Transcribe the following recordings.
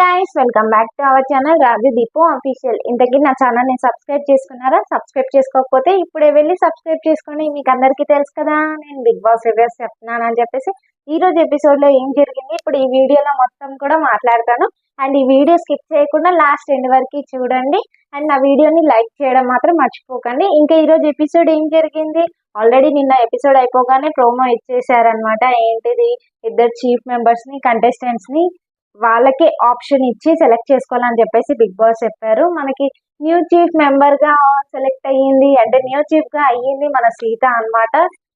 Guys, welcome back to our channel Raju Deepu official. ఇంతకీ నా channel ని సబ్స్క్రైబ్ చేసుకున్నారా? సబ్స్క్రైబ్ చేసుకోకపోతే ఇప్పుడే వెళ్ళి సబ్స్క్రైబ్ చేసుకోండి. మీకు అందరికీ తెలుసు కదా, నేను బిగ్ బాస్ రివ్యూస్ చెప్తున్నాను అని చెప్పేసి. ఈ రోజు ఎపిసోడ్ లో ఏం జరిగింది ఇప్పుడు ఈ వీడియోలో మొత్తం కూడా మాట్లాడతాను. అండ్ ఈ వీడియో స్కిప్ చేయకుండా లాస్ట్ ఎండ్ వరకు చూడండి. అండ్ నా వీడియోని లైక్ చేయడం మాత్రం మర్చిపోకండి. ఇంకా ఈ రోజు ఎపిసోడ్ ఏం జరిగింది, ఆల్రెడీ నిన్న ఎపిసోడ్ అయిపోగానే ప్రోమో ఇచ్చేసారనమాట. ఏంటిది, ఇద్దరు చీఫ్ మెంబర్స్ ని కంటెస్టెంట్స్ ని వాళ్ళకి ఆప్షన్ ఇచ్చి సెలెక్ట్ చేసుకోవాలని చెప్పేసి బిగ్ బాస్ చెప్పారు. మనకి న్యూ చీఫ్ మెంబర్ గా సెలెక్ట్ అయ్యింది, అంటే న్యూ చీఫ్ గా అయ్యింది మన సీత అన్నమాట.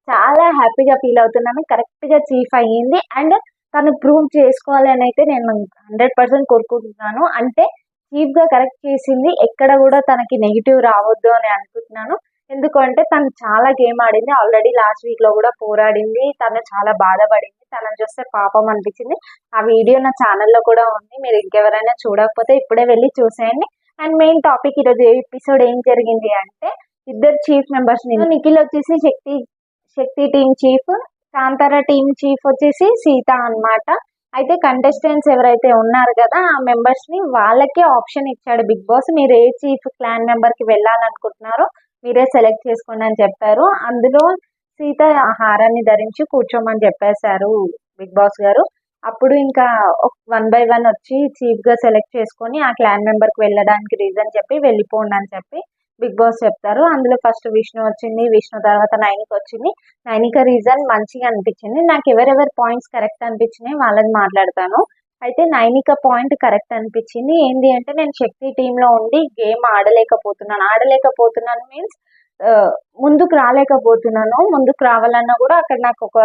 చాలా హ్యాపీగా ఫీల్ అవుతున్నాను. కరెక్ట్ గా చీఫ్ అయ్యింది అండ్ తను ప్రూవ్ చేసుకోవాలి అని అయితే నేను 100% కోరుకుంటున్నాను. అంటే చీఫ్ గా కరెక్ట్ చేసింది, ఎక్కడ కూడా తనకి నెగిటివ్ రావద్దు అని అనుకుంటున్నాను. ఎందుకంటే తను చాలా గేమ్ ఆడింది, ఆల్రెడీ లాస్ట్ వీక్ లో కూడా పోరాడింది. తను చాలా బాధపడింది, తనని చూస్తే పాపం అనిపించింది. ఆ వీడియో నా ఛానల్లో కూడా ఉంది, మీరు ఇంకెవరైనా చూడకపోతే ఇప్పుడే వెళ్ళి చూసేయండి. అండ్ మెయిన్ టాపిక్ ఈరోజు ఎపిసోడ్ ఏం జరిగింది అంటే, ఇద్దరు చీఫ్ మెంబర్స్ ని, నిఖిల్ వచ్చేసి Shakti team chief, Kantara team chief వచ్చేసి సీత అన్నమాట. అయితే కంటెస్టెంట్స్ ఎవరైతే ఉన్నారు కదా ఆ మెంబర్స్ ని వాళ్ళకే ఆప్షన్ ఇచ్చాడు బిగ్ బాస్. మీరు ఏ చీఫ్ క్లాన్ మెంబర్ కి వెళ్ళాలనుకుంటున్నారో మీరే సెలెక్ట్ చేసుకోండి అని చెప్పారు. అందులో సీత హారాన్ని ధరించి కూర్చోమని చెప్పేశారు బిగ్ బాస్ గారు. అప్పుడు ఇంకా 1 by 1 వచ్చి చీఫ్ గా సెలెక్ట్ చేసుకొని ఆ క్లాన్ మెంబర్ కి వెళ్ళడానికి రీజన్ చెప్పి వెళ్ళిపోండి అని చెప్పి బిగ్ బాస్ చెప్తారు. అందులో ఫస్ట్ విష్ణు వచ్చింది, విష్ణు తర్వాత నైనిక వచ్చింది. నైనిక రీజన్ మంచిగా అనిపించింది నాకు. ఎవరెవరి పాయింట్స్ కరెక్ట్ అనిపించినాయి వాళ్ళని మాట్లాడతాను. అయితే నైనిక పాయింట్ కరెక్ట్ అనిపించింది. ఏంటి అంటే, నేను శక్తి టీంలో ఉండి గేమ్ ఆడలేకపోతున్నాను మీన్స్ ముందుకు రాలేకపోతున్నాను. ముందుకు రావాలన్నా కూడా అక్కడ నాకు ఒక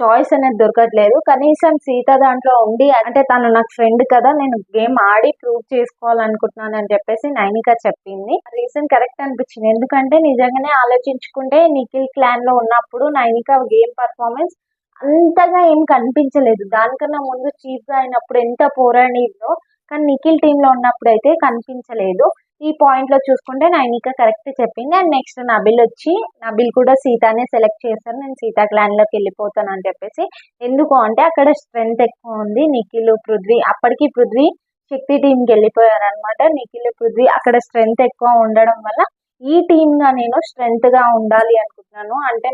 చాయిస్ అనేది దొరకట్లేదు. కనీసం సీత దాంట్లో ఉండి, అంటే తను నాకు ఫ్రెండ్ కదా, నేను గేమ్ ఆడి ప్రూవ్ చేసుకోవాలనుకుంటున్నాను అని చెప్పేసి నైనిక చెప్పింది. రీజన్ కరెక్ట్ అనిపించింది. ఎందుకంటే నిజంగానే ఆలోచించుకుంటే నిఖిల్ క్లాన్ లో ఉన్నప్పుడు నైనిక గేమ్ పర్ఫార్మెన్స్ అంతగా ఏం కనిపించలేదు. దానికన్నా ముందు చీఫ్ గా అయినప్పుడు ఎంత పోరాడిందో, కానీ నిఖిల్ టీమ్ లో ఉన్నప్పుడు అయితే కనిపించలేదు. ఈ పాయింట్ లో చూసుకుంటే నైనిక కరెక్ట్ చెప్పింది. అండ్ నెక్స్ట్ నబిల్ కూడా సీతానే సెలెక్ట్ చేశారు. నేను సీతా క్లాన్ లోకి వెళ్ళిపోతాను అని చెప్పేసి. ఎందుకు అంటే అక్కడ స్ట్రెంగ్త్ ఎక్కువ ఉంది. నిఖిల్, పృథ్వీ, అప్పటికి పృథ్వీ శక్తి టీమ్ కి వెళ్ళిపోయారు అనమాట. నిఖిల్, పృథ్వీ అక్కడ స్ట్రెంగ్త్ ఎక్కువ ఉండడం వల్ల ఈ టీమ్ గా నేను స్ట్రెంగ్త్ గా ఉండాలి అనుకుంటున్నాను. అంటే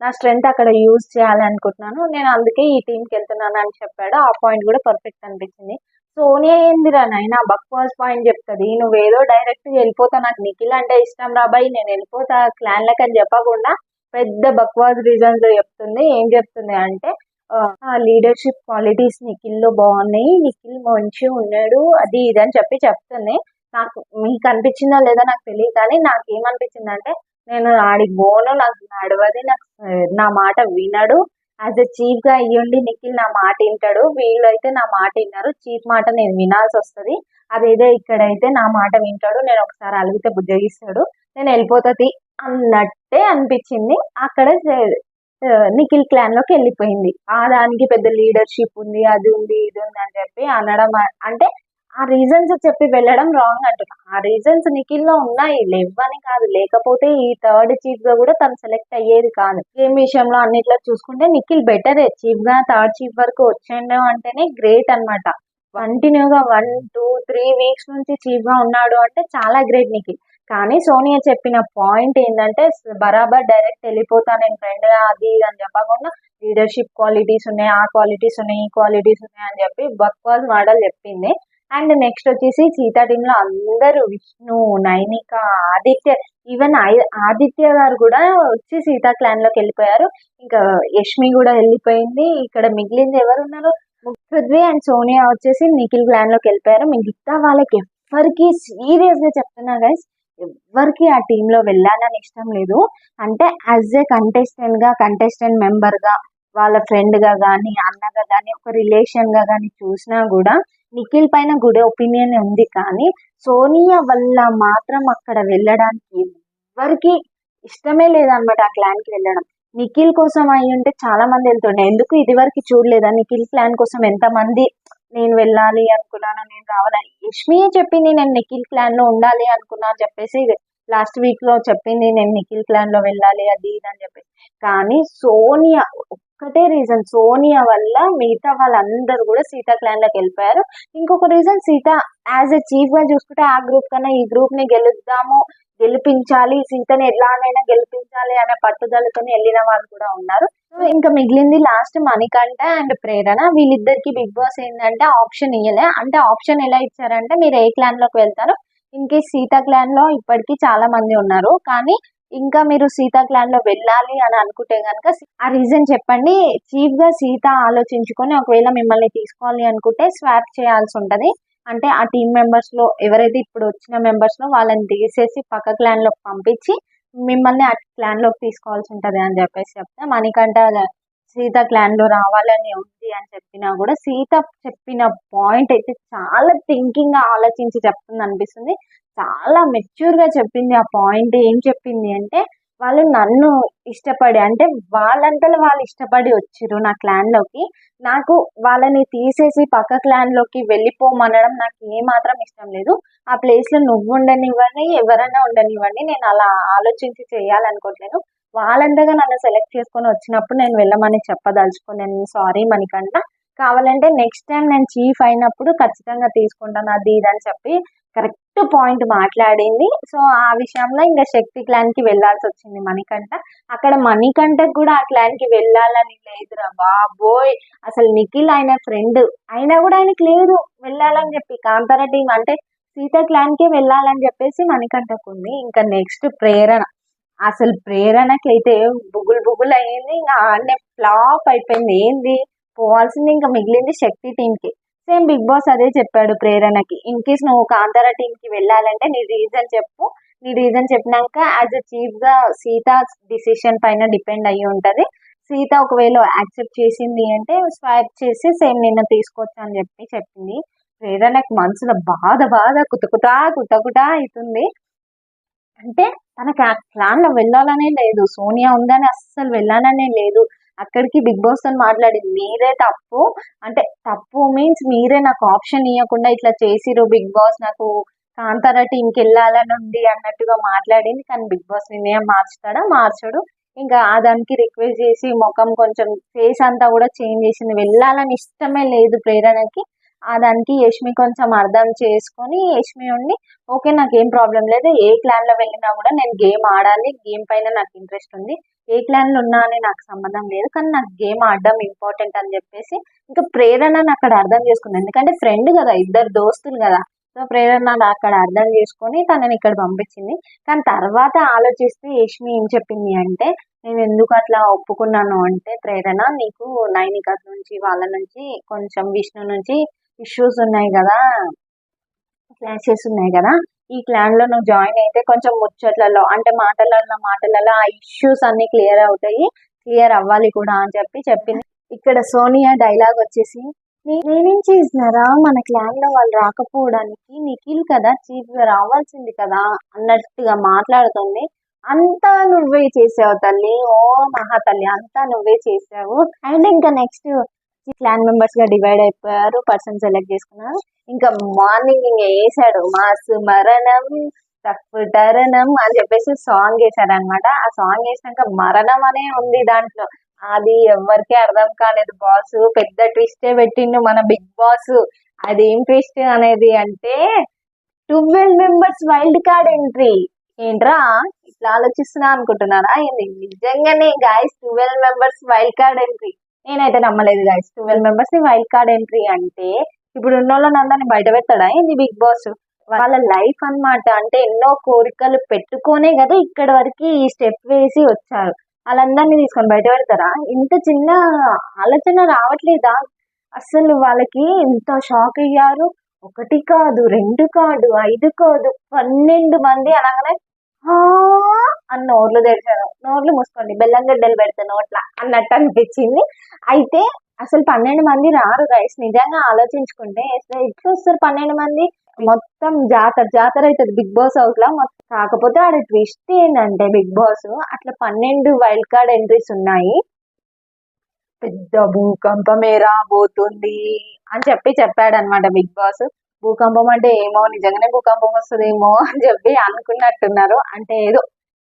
నా స్ట్రెంగ్త్ అక్కడ యూజ్ చేయాలి అనుకుంటున్నాను. నేను అందుకే ఈ టీంకి వెళ్తున్నాను అని చెప్పాడు. ఆ పాయింట్ కూడా పర్ఫెక్ట్ అనిపించింది. సోనియా ఏందిరా నైనా బక్వాస్ పాయింట్ చెప్తుంది, నువ్వేదో డైరెక్ట్ వెళ్ళిపోతా, నాకు నిఖిల్ అంటే ఇష్టం రాబాయి, నేను వెళ్ళిపోతా క్లాన్ లకి అని చెప్పకుండా పెద్ద బక్వాస్ రీజన్స్ చెప్తుంది. ఏం చెప్తుంది అంటే, లీడర్షిప్ క్వాలిటీస్ నిఖిల్ లో బాగున్నాయి, నిఖిల్ మంచి ఉన్నాడు, అది ఇది అని చెప్తుంది. నాకు మీకు అనిపించిందో లేదో నాకు తెలియదు, కానీ నాకు ఏమనిపించింది అంటే, నేను ఆడికి పోను, నాకు నడవది, నాకు నా మాట వినడు. యాజ్ ఎ చీఫ్ గా అయ్యుండి నిఖిల్ నా మాట వింటాడు, వీళ్ళు అయితే నా మాట విన్నారు. చీఫ్ మాట నేను వినాల్సి వస్తుంది. అదేదో ఇక్కడైతే నా మాట వింటాడు, నేను ఒకసారి అలిగితే బుజ్జగిస్తాడు, నేను వెళ్ళిపోతుంది అన్నట్టే అనిపించింది. అక్కడ నిఖిల్ క్లాన్ లోకి వెళ్ళిపోయింది. దానికి పెద్ద లీడర్షిప్ ఉంది, అది ఉంది, ఇది ఉంది అని చెప్పి అనడం, అంటే ఆ రీజన్స్ చెప్పి వెళ్ళడం రాంగ్ అంటున్నా. ఆ రీజన్స్ నిఖిల్ లో ఉన్నాయి, లేవని కాదు. లేకపోతే ఈ థర్డ్ చీఫ్ గా కూడా తను సెలెక్ట్ అయ్యేది కాదు. గేమ్ విషయంలో అన్నిట్లో చూసుకుంటే నిఖిల్ బెటరే. చీఫ్ గా థర్డ్ చీఫ్ వరకు వచ్చాడు అంటేనే గ్రేట్ అనమాట. కంటిన్యూగా 1, 2, 3 వీక్స్ నుంచి చీఫ్ గా ఉన్నాడు అంటే చాలా గ్రేట్ నిఖిల్. కానీ సోనియా చెప్పిన పాయింట్ ఏంటంటే, బరాబర్ డైరెక్ట్ వెళ్ళిపోతా నేను ఫ్రెండ్ గా అది ఇది అని చెప్పకుండా లీడర్షిప్ క్వాలిటీస్ ఉన్నాయి, ఆ క్వాలిటీస్ ఉన్నాయి, ఈ క్వాలిటీస్ ఉన్నాయి అని చెప్పి బక్వాస్ మోడల్ చెప్పింది. అండ్ నెక్స్ట్ వచ్చేసి సీతా టీమ్ లో అందరూ విష్ణు, నైనిక, ఆదిత్య, ఈవెన్ ఆదిత్య గారు కూడా వచ్చి సీతా క్లాన్ లోకి వెళ్ళిపోయారు. ఇంకా యష్మి కూడా వెళ్ళిపోయింది. ఇక్కడ మిగిలింది ఎవరు ఉన్నారు, పృథ్వీ అండ్ సోనియా వచ్చేసి నిఖిల్ క్లాన్ లోకి వెళ్ళిపోయారు. మిగతా వాళ్ళకి ఎవరికి సీరియస్ గా చెప్తున్నా గైస్, ఎవరికి ఆ టీమ్ లో వెళ్ళాలని ఇష్టం లేదు. అంటే యాజ్ ఏ కంటెస్టెంట్ మెంబర్ గా, వాళ్ళ ఫ్రెండ్ గా కానీ, అన్నగా కానీ, ఒక రిలేషన్ గా కానీ చూసినా కూడా నిఖిల్ పైన గుడ్ ఒపీనియన్ ఉంది. కానీ సోనియా వల్ల మాత్రం అక్కడ వెళ్ళడానికి ఎవరికి ఇష్టమే లేదనమాట ఆ క్లాన్ కి వెళ్ళడం. నిఖిల్ కోసం అయి ఉంటే చాలా మంది వెళ్తుండే. ఎందుకు ఇది వరకు చూడలేదా నిఖిల్ క్లాన్ కోసం ఎంతమంది నేను వెళ్ళాలి అనుకున్నాను, నేను రావాలని. యష్మియే చెప్పింది నేను నిఖిల్ క్లాన్ లో ఉండాలి అనుకున్నా అని చెప్పేసి లాస్ట్ వీక్ లో చెప్పింది, నేను నిఖిల్ క్లాన్ లో వెళ్ళాలి అది ఇది అని చెప్పేసి. కానీ సోనియా ఒక్క ఒక్కటే రీజన్, సోనియా వల్ల మిగతా వాళ్ళందరూ కూడా సీత క్లాన్ లోకి వెళ్ళిపోయారు. ఇంకొక reason, Sita as a chief గా చూసుకుంటే ఆ గ్రూప్ కన్నా ఈ గ్రూప్ ని గెలుద్దాము, గెలిపించాలి, సీతని ఎలాగైనా గెలిపించాలి అనే పట్టుదలతో వెళ్ళిన వాళ్ళు కూడా ఉన్నారు. సో ఇంకా మిగిలింది లాస్ట్ మణికంఠ అండ్ ప్రేరణ. వీళ్ళిద్దరికి బిగ్ బాస్ ఏంటంటే ఆప్షన్ ఇయ్యలే. అంటే ఆప్షన్ ఎలా ఇచ్చారంటే మీరు ఏ క్లాన్ లోకి వెళ్తారు, ఇన్ కేస్ సీత క్లాన్ లో ఇప్పటికీ చాలా మంది ఉన్నారు, కానీ ఇంకా మీరు సీత క్లాన్ లో వెళ్ళాలి అని అనుకుంటే కనుక ఆ రీజన్ చెప్పండి. చీఫ్ గా సీత ఆలోచించుకొని ఒకవేళ మిమ్మల్ని తీసుకోవాలి అనుకుంటే స్వాప్ చేయాల్సి ఉంటది. అంటే ఆ టీం మెంబర్స్ లో ఎవరైతే ఇప్పుడు వచ్చిన మెంబర్స్ లో వాళ్ళని తీసేసి పక్క క్లాన్ లోకి పంపించి మిమ్మల్ని ఆ క్లాన్ లోకి తీసుకోవాల్సి ఉంటది అని చెప్పేసి చెప్తే, మణికంఠ సీత క్లాన్ లో రావాలని ఉంది అని చెప్పినా కూడా సీత చెప్పిన పాయింట్ అయితే చాలా థింకింగ్ గా ఆలోచించి చెప్తుంది అనిపిస్తుంది. చాలా మెచ్యూర్ గా చెప్పింది. ఆ పాయింట్ ఏం చెప్పింది అంటే, వాళ్ళు నన్ను ఇష్టపడి, అంటే వాళ్ళంతలో వాళ్ళు ఇష్టపడి వచ్చిర్రు నా క్లాన్ లోకి, నాకు వాళ్ళని తీసేసి పక్క క్లాన్ లోకి వెళ్ళిపోమనడం నాకు ఏ మాత్రం ఇష్టం లేదు. ఆ ప్లేస్ లో నువ్వు ఉండనివ్వండి, ఎవరైనా ఉండనివ్వండి, నేను అలా ఆలోచించి చేయాలనుకోవట్లేదు. వాళ్ళంతగా నన్ను సెలెక్ట్ చేసుకొని వచ్చినప్పుడు నేను వెళ్ళమని చెప్పదలుచుకున్నాను. సారీ మణికంఠ, కావాలంటే నెక్స్ట్ టైం నేను చీఫ్ అయినప్పుడు ఖచ్చితంగా తీసుకుంటాను అది ఇది అని చెప్పి కరెక్ట్ పాయింట్ మాట్లాడింది. సో ఆ విషయంలో ఇంకా శక్తి క్లాన్ కి వెళ్లాల్సి వచ్చింది మణికంఠ. అక్కడ మణికంఠకు కూడా ఆ క్లాన్ కి వెళ్ళాలని లేదురా బాబోయ్. అసలు నిఖిల్ ఆయన ఫ్రెండ్ అయినా కూడా ఆయనకి లేదు వెళ్ళాలని చెప్పి. కాంతార టీం అంటే సీత క్లాన్ కి వెళ్ళాలని చెప్పేసి మణికంఠకు ఉంది. ఇంకా నెక్స్ట్ ప్రేరణ. అసలు ప్రేరణకి అయితే బుగులు బుగులు అయ్యింది. ఇంకా ఆడనే ఫ్లాప్ అయిపోయింది. ఏంది పోవాల్సింది ఇంకా మిగిలింది శక్తి టీం కి. సేమ్ బిగ్ బాస్ అదే చెప్పాడు ప్రేరణకి, ఇన్ కేస్ నువ్వు కాంతార టీం కి వెళ్ళాలంటే నీ రీజన్ చెప్పు, నీ రీజన్ చెప్పినాక యాజ్ ఎ చీఫ్ గా సీత డిసిషన్ పైన డిపెండ్ అయ్యి ఉంటది. సీత ఒకవేళ యాక్సెప్ట్ చేసింది అంటే స్వాప్ చేసి సేమ్ నిన్న తీసుకోవచ్చు అని చెప్పి చెప్పింది. ప్రేరణకి మనసులో బాధ బాధ కుతకుతా కుతకుతా అవుతుంది. అంటే తనకి ఆ క్లాన్ లో వెళ్ళాలనే లేదు, సోనియా ఉందని అస్సలు వెళ్ళాలనే లేదు. అక్కడికి బిగ్ బాస్ తో మాట్లాడింది మీరే తప్పు, అంటే తప్పు మీన్స్ మీరే నాకు ఆప్షన్ ఇవ్వకుండా ఇట్లా చేసిరు బిగ్ బాస్, నాకు కాంతార టీంకి వెళ్ళాలని ఉంది అన్నట్టుగా మాట్లాడింది. కానీ బిగ్ బాస్ నిర్ణయం మార్చుతాడా మార్చడు. ఇంకా ఆ దానికి రిక్వెస్ట్ చేసి ముఖం కొంచెం ఫేస్ అంతా కూడా చేంజ్ చేసింది. వెళ్ళాలని ఇష్టమే లేదు ప్రేరణకి. ఆ దానికి యష్మి కొంచెం అర్థం చేసుకొని యష్మి ఉండి ఓకే నాకు ఏం ప్రాబ్లం లేదు, ఏ క్లాన్ లో వెళ్ళినా కూడా నేను గేమ్ ఆడాలి, గేమ్ పైన నాకు ఇంట్రెస్ట్ ఉంది, ఏ క్లాన్ లో ఉన్నా అని నాకు సంబంధం లేదు, కానీ నాకు గేమ్ ఆడడం ఇంపార్టెంట్ అని చెప్పేసి ఇంకా ప్రేరణను అక్కడ అర్థం చేసుకుంది. ఎందుకంటే ఫ్రెండ్ కదా, ఇద్దరు దోస్తులు కదా. సో ప్రేరణ అక్కడ అర్థం చేసుకొని తనని ఇక్కడ పంపించింది. కానీ తర్వాత ఆలోచిస్తే యష్మి ఏం చెప్పింది అంటే, నేను ఎందుకు అట్లా ఒప్పుకున్నాను అంటే, ప్రేరణ నీకు నైనిక నుంచి వాళ్ళ నుంచి కొంచెం విష్ణు నుంచి ఇష్యూస్ ఉన్నాయి కదా, క్లాషెస్ ఉన్నాయి కదా, ఈ క్లాన్ లో నువ్వు జాయిన్ అయితే కొంచెం ముచ్చట్లలో అంటే మాటలలో ఆ ఇష్యూస్ అన్ని క్లియర్ అవుతాయి, క్లియర్ అవ్వాలి కూడా అని చెప్పి చెప్పింది. ఇక్కడ సోనియా డైలాగ్ వచ్చేసి, నేనేం చేసినారా మన క్లాన్ లో వాళ్ళు రాకపోవడానికి, నిఖిల్ కదా చీఫ్ గా రావాల్సింది కదా అన్నట్టుగా మాట్లాడుతుంది. అంతా నువ్వే చేసావు తల్లి, ఓ మహా తల్లి, అంతా నువ్వే చేసావు. అండ్ ఇంకా నెక్స్ట్ క్లాన్ మెంబర్స్ గా డివైడ్ అయిపోయారు, పర్సన్ సెలెక్ట్ చేసుకున్నారు. ఇంకా మార్నింగ్ ఇంకా వేసాడు మాస్ మరణం తరణం అని చెప్పేసి సాంగ్ వేసాడు అనమాట. ఆ సాంగ్ వేసినాక మరణం అనే ఉంది దాంట్లో, అది ఎవరికి అర్థం కాలేదు. బాస్ పెద్ద ట్విస్టే పెట్టిండు మన బిగ్ బాస్. అదేం ట్విస్ట్ అనేది అంటే 12 మెంబర్స్ వైల్డ్ కార్డ్ ఎంట్రీ. ఏంట్రా ఇట్లా ఆలోచిస్తున్నా అనుకుంటున్నారా, నిజంగానే guys 12 members wild card entry. నేనైతే నమ్మలేదు గాయస్, 12 మెంబర్స్ ని వైల్డ్ కార్డ్ ఎంట్రీ అంటే ఇప్పుడు ఉన్న వాళ్ళని అందరినీ బయట పెడతాడా ఏంది బిగ్ బాస్? వాళ్ళ లైఫ్ అన్నమాట. అంటే ఎన్నో కోరికలు పెట్టుకోనే కదా ఇక్కడ వరకు ఈ స్టెప్ వేసి వచ్చారు. వాళ్ళందరినీ తీసుకొని బయట పెడతారా? ఇంత చిన్న ఆలోచన రావట్లేదా? అసలు వాళ్ళకి ఎంత షాక్ అయ్యారు. ఒకటి కాదు, రెండు కాదు, 5 కాదు, 12 మంది అనగానే "ఆ" అని నోర్లు తెరిచారు. నోర్లు మూసుకోండి, బెల్లం గడ్డలు పెడతా నోట్ల అన్నట్టు అనిపించింది. అయితే అసలు 12 మంది రారు గైస్. నిజంగా ఆలోచించుకుంటే అసలు ఎట్లా వస్తారు 12 మంది? మొత్తం జాతర జాతర అవుతుంది బిగ్ బాస్ హౌస్ లా మొత్తం. కాకపోతే ఆడ ట్విస్ట్ ఏంటంటే బిగ్ బాస్ అట్లా 12 వైల్డ్ కార్డ్ ఎంట్రీస్ ఉన్నాయి, పెద్ద భూకంపమే రాబోతుంది అని చెప్పి చెప్పాడు అనమాట బిగ్ బాస్. భూకంపం అంటే ఏమో నిజంగానే భూకంపం వస్తుందేమో అని చెప్పి అనుకున్నట్టున్నారు. అంటే ఏదో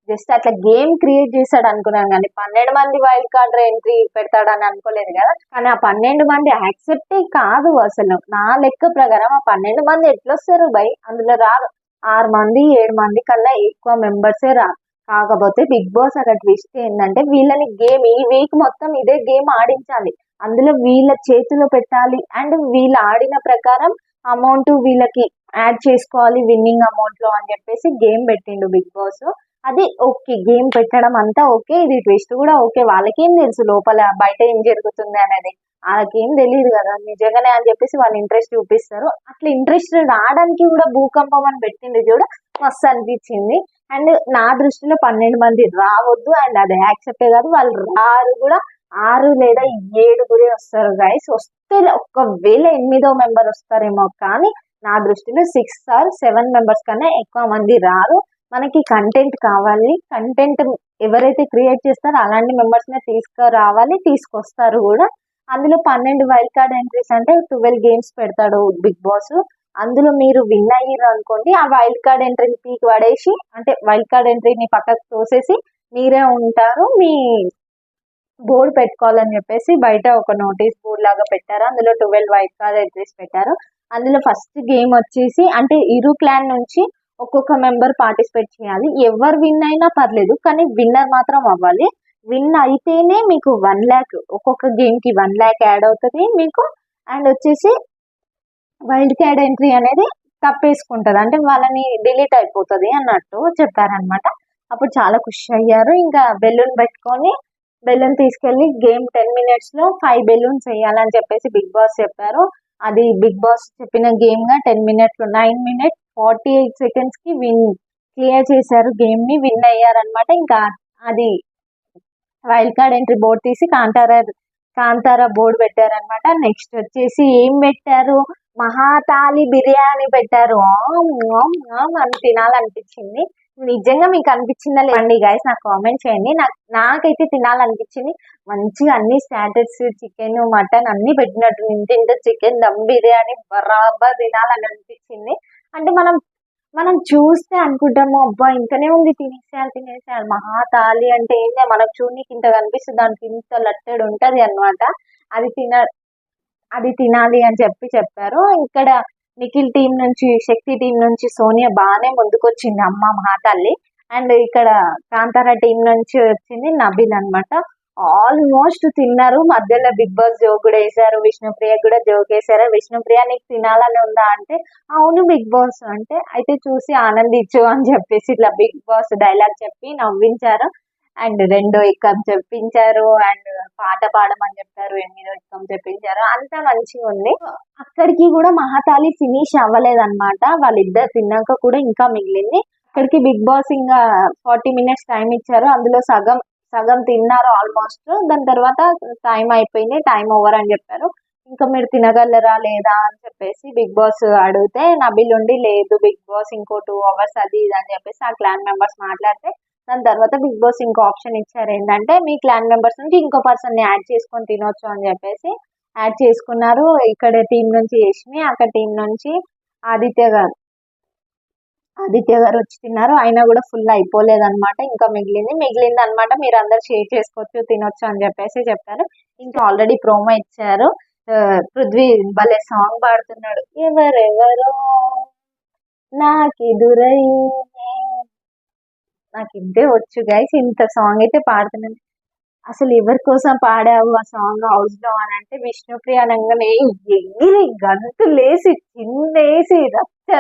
జస్ట్ అట్లా గేమ్ క్రియేట్ చేస్తాడు అనుకున్నాను, కానీ 12 మంది వైల్డ్ కార్డ్ ఎంట్రీ పెడతాడని అనుకోలేదు కదా. కానీ ఆ 12 మంది యాక్సెప్టే కాదు అసలు. నా లెక్క ప్రకారం ఆ 12 మంది ఎట్లొస్తారు బై, అందులో రారు. 6 మంది 7 మంది కన్నా ఎక్కువ మెంబర్సే రారు. కాకపోతే బిగ్ బాస్ అక్కడ ట్విస్ట్ ఏంటంటే వీళ్ళని గేమ్ ఈ వీక్ మొత్తం ఇదే గేమ్ ఆడించాలి, అందులో వీళ్ళ చేతిలో పెట్టాలి, అండ్ వీళ్ళు ఆడిన ప్రకారం అమౌంట్ వీళ్ళకి యాడ్ చేసుకోవాలి విన్నింగ్ అమౌంట్ లో అని చెప్పేసి గేమ్ పెట్టిండు బిగ్ బాస్. అది ఓకే, గేమ్ పెట్టడం అంతా ఓకే, ఇది ట్విస్ట్ కూడా ఓకే. వాళ్ళకేం తెలుసు లోపల బయట ఏం జరుగుతుంది అనేది, వాళ్ళకేం తెలియదు కదా నిజంగానే అని చెప్పేసి వాళ్ళు ఇంట్రెస్ట్ చూపిస్తారు. అట్లా ఇంట్రెస్ట్ రావడానికి కూడా భూకంపం అని పెట్టింది చూడ, మస్తు అనిపించింది. అండ్ నా దృష్టిలో 12 మంది రావద్దు, అండ్ అది యాక్సెప్టే కాదు, వాళ్ళు రారు కూడా. 6 లేదా 7 వస్తారు గైస్. వస్తే ఒకవేళ 8వ మెంబర్ వస్తారేమో, కానీ నా దృష్టిలో 6 or 7 మెంబర్స్ కన్నా ఎక్కువ మంది రారు. మనకి కంటెంట్ కావాలి, కంటెంట్ ఎవరైతే క్రియేట్ చేస్తారో అలాంటి మెంబర్స్ నే తీసుకురావాలి, తీసుకొస్తారు కూడా. అందులో 12 వైల్డ్ కార్డ్ ఎంట్రీస్ అంటే 12 గేమ్స్ పెడతాడు బిగ్ బాస్. అందులో మీరు విన్ అయ్యారు అనుకోండి, ఆ వైల్డ్ కార్డ్ ఎంట్రీని పీకి పడేసి, అంటే వైల్డ్ కార్డ్ ఎంట్రీని పక్కకు తోసేసి మీరే ఉంటారు, మీ బోర్డు పెట్టుకోవాలని చెప్పేసి బయట ఒక నోటీస్ బోర్డు లాగా పెట్టారు. అందులో 12 వైల్డ్ కార్డ్ ఎంట్రీస్ పెట్టారు. అందులో ఫస్ట్ గేమ్ వచ్చేసి అంటే ఇరు క్లాన్ నుంచి ఒక్కొక్క మెంబర్ పార్టిసిపేట్ చేయాలి. ఎవరు విన్ అయినా పర్లేదు, కానీ విన్నర్ మాత్రం అవ్వాలి. విన్ అయితేనే మీకు 1 lakh, ఒక్కొక్క గేమ్ కి 1 lakh యాడ్ అవుతుంది మీకు. అండ్ వచ్చేసి వైల్డ్ కార్డ్ ఎంట్రీ అనేది తప్పేసుకుంటది, అంటే వాళ్ళని డిలీట్ అయిపోతుంది అన్నట్టు చెప్పారనమాట. అప్పుడు చాలా ఖుషి అయ్యారు. ఇంకా బెలూన్ పెట్టుకొని బెలూన్ తీసుకెళ్లి గేమ్ 10 minutes లో 5 బెలూన్స్ వేయాలని చెప్పేసి బిగ్ బాస్ చెప్పారు. అది బిగ్ బాస్ చెప్పిన గేమ్ గా 10 minutes లో 9 minutes 48 seconds కి క్లియర్ చేశారు గేమ్ ని, విన్ అయ్యారనమాట. ఇంకా అది వైల్డ్ కార్డ్ ఎంట్రీ బోర్డు తీసి కాంతారా బోర్డు పెట్టారనమాట. నెక్స్ట్ వచ్చేసి ఏం పెట్టారు, మహాతాలి బిర్యానీ పెట్టారు. మనం తినాలనిపించింది. నిజంగా మీకు అనిపించిందా లేదండి గైస్, నాకు కామెంట్ చేయండి. నాకైతే తినాలనిపించింది. మంచిగా అన్ని స్టార్టర్స్, చికెన్ మటన్ అన్ని పెట్టినట్టు తింటే చికెన్ దమ్ బిర్యానీ బరాబర్ తినాలని అనిపించింది. అంటే మనం చూస్తే అనుకుంటాము అబ్బా ఇంకనే ఉంది, తినేసేయాలి. మహాతాలి అంటే ఏంటి, మనకు చూడనీకి ఇంత కనిపిస్తుంది, దానికి ఇంత లట్టెడు ఉంటది అనమాట. అది తినాలి అని చెప్పారు. ఇక్కడ నిఖిల్ టీం నుంచి, శక్తి టీం నుంచి సోనియా బాగానే ముందుకొచ్చింది, అమ్మ మహాతల్లి. అండ్ ఇక్కడ కాంతారా టీం నుంచి వచ్చింది నబిల్ అనమాట. ఆల్మోస్ట్ తిన్నారు. మధ్యలో బిగ్ బాస్ జోక్ కూడా వేశారు, విష్ణుప్రియ కూడా జోక్ వేశారు. విష్ణుప్రియ నీకు తినాలని ఉందా అంటే అవును బిగ్ బాస్ అంటే, అయితే చూసి ఆనందించు అని చెప్పేసి ఇట్లా బిగ్ బాస్ డైలాగ్ చెప్పి నవ్వించారు. అండ్ 2 ఎక్కం చెప్పించారు, అండ్ పాట పాడమని చెప్పారు, 8వ ఎక్కం చెప్పించారు. అంతా మంచిగా ఉంది. అక్కడికి కూడా మహాతాలి ఫినిష్ అవ్వలేదన్నమాట, వాళ్ళిద్దరు తిన్నాక కూడా ఇంకా మిగిలింది. అక్కడికి బిగ్ బాస్ ఇంకా 40 minutes టైం ఇచ్చారు. అందులో సగం తిన్నారు ఆల్మోస్ట్. దాని తర్వాత టైం అయిపోయింది, టైం ఓవర్ అని చెప్పారు. ఇంకా మీరు తినగలరా లేదా అని చెప్పేసి బిగ్ బాస్ అడిగితే నబిల్ ఉండి లేదు బిగ్ బాస్ ఇంకో 2 hours అది ఇది అని చెప్పేసి ఆ క్లాన్ మెంబర్స్ మాట్లాడితే, దాని తర్వాత బిగ్ బాస్ ఇంకో ఆప్షన్ ఇచ్చారు ఏంటంటే మీ క్లాన్ మెంబర్స్ నుంచి ఇంకో పర్సన్ ని యాడ్ చేసుకొని తినొచ్చు అని చెప్పేసి యాడ్ చేసుకున్నారు. ఇక్కడ టీం నుంచి యష్మి, అక్కడ టీం నుంచి ఆదిత్య గారు వచ్చి తిన్నారు. అయినా కూడా ఫుల్ అయిపోలేదు అనమాట, ఇంకా మిగిలింది అనమాట. మీరు అందరు షేర్ చేసుకోవచ్చు, తినొచ్చు అని చెప్పేసి చెప్పారు. ఇంకా ఆల్రెడీ ప్రోమో ఇచ్చారు. పృథ్వీ భలే సాంగ్ పాడుతున్నాడు, ఎవరెవరో నాకెదురై. నాకు ఇంతే వచ్చు గైస్, ఇంత సాంగ్ అయితే పాడుతున్నాను. అసలు ఎవరి కోసం పాడావు ఆ సాంగ్ హౌస్ లో అని అంటే, విష్ణుప్రియ అనగానే ఎగిరి గంతులేసి చిందేసి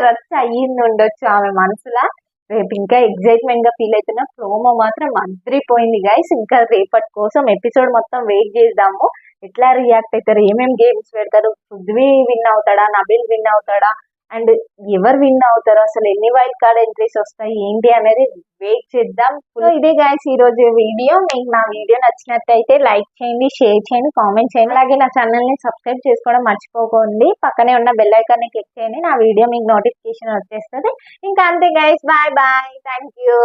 రచ్చ అయ్యింది ఉండొచ్చు ఆమె మనసులా. రేపు ఇంకా ఎగ్జైట్మెంట్ గా ఫీల్ అవుతున్నా. ప్రోమో మాత్రం అదిరిపోయింది గైస్. ఇంకా రేపటి కోసం ఎపిసోడ్ మొత్తం వెయిట్ చేద్దాము, ఎట్లా రియాక్ట్ అవుతారు, ఏమేమి గేమ్స్ పెడతారు, పృథ్వీ విన్ అవుతాడా, నబిల్ విన్ అవుతాడా, అండ్ ఎవరు విన్ అవుతారు, అసలు ఎన్ని వైల్డ్ కార్డ్ ఎంట్రీస్ వస్తాయి ఏంటి అనేది వెయిట్ చేద్దాం. సో ఇదే గైస్ ఈ రోజు వీడియో. మీకు నా వీడియో నచ్చినట్టయితే లైక్ చేయండి, షేర్ చేయండి, కామెంట్ చేయండి. అలాగే నా ఛానల్ ని సబ్స్క్రైబ్ చేసుకోవడం మర్చిపోకండి. పక్కనే ఉన్న బెల్ ఐకాన్ ని క్లిక్ చేయండి, నా వీడియో మీకు నోటిఫికేషన్ వచ్చేస్తుంది. ఇంకా అంతే guys, bye bye, thank you.